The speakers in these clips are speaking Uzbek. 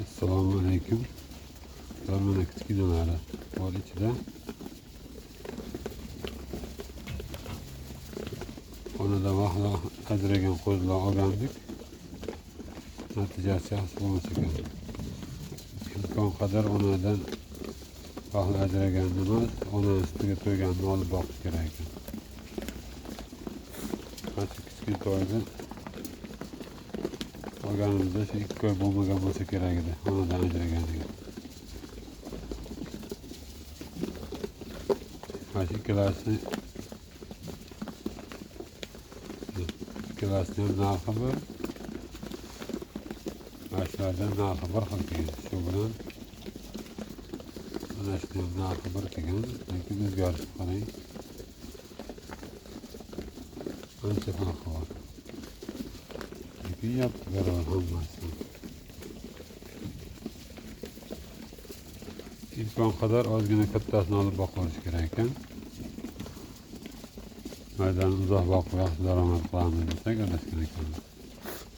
Assalomu alaykum. Mana kichkinalari bor ichida. Onadan vaqtida ajragan qo'zilar olgandik. Natijasi yaxshi bo'lmasa kerak. Imkon qadar onadan vaqtida ajraganni emas, ona ustiga to'yganni olib boqish kerak ekan. Mana kichkina to'yda olganimizda shu 2 oy bo'lmagan bo'lsa kerak edi, onadan ajraganiga. Mana ikkalasini ham narxi bir, shulardan narxi bir xil kelgan. Shu bilan mana shuni ham narxi bir kelgan, lekin o'zgarishni qarang. Ancha farqi bor. Lekin yapti baravar hammasi. Imkon qadar ozgina kattasini olib boqib olish kerak ekan. Maydan uzoq boqib yaxshi daromad qilamiz desak adashgan ekanmiz.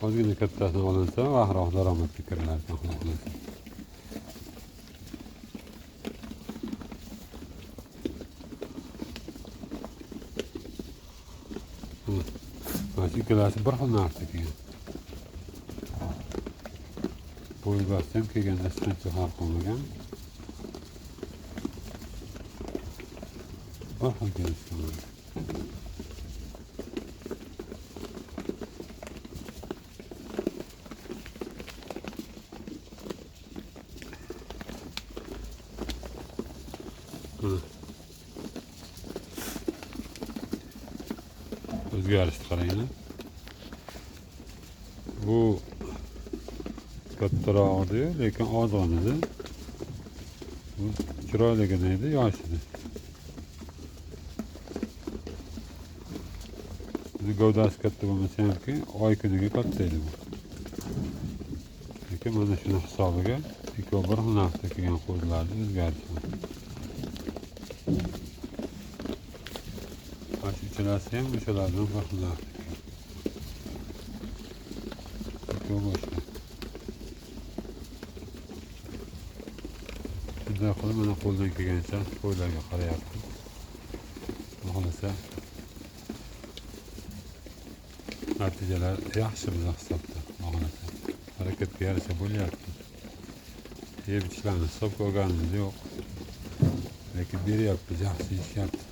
Ozgina kattasini olinsa vaqtroq daromadga kirilar ekan, xudo xohlasa. Mana shu ikkalasi bir xil narsa kelgan. Bo'y basti ham kelganda shuncha farq bo'lmagan. Bir xil kelishgan. O'zgarishni qaranglar. Bu kattaroq edi, lekin ozg'in edi. Bu chiroyligina edi, yosh edi. Gavdasi katta bo'lmasa hamki, oy kuniga katta edi bu. Lekin mana shuni hisobiga ikkovi bir xil narxda kelgan qo'zilarni o'zgarishi bor. Uchalasi ham o'shalardan bir xil narxda kelgan. Ikkovi boshqa. Shunday qilib mana qo'ldan kelgancha qo'ylarga qarayapti. Xohlasa natijalar yaxshi biza hisobda, xohlasa. Harakatga yarasha bo'lyapti. Yeb ichlarni hisobga olganimiz yo'q. Lekin beryapmiz, yaxshi ishlayapti.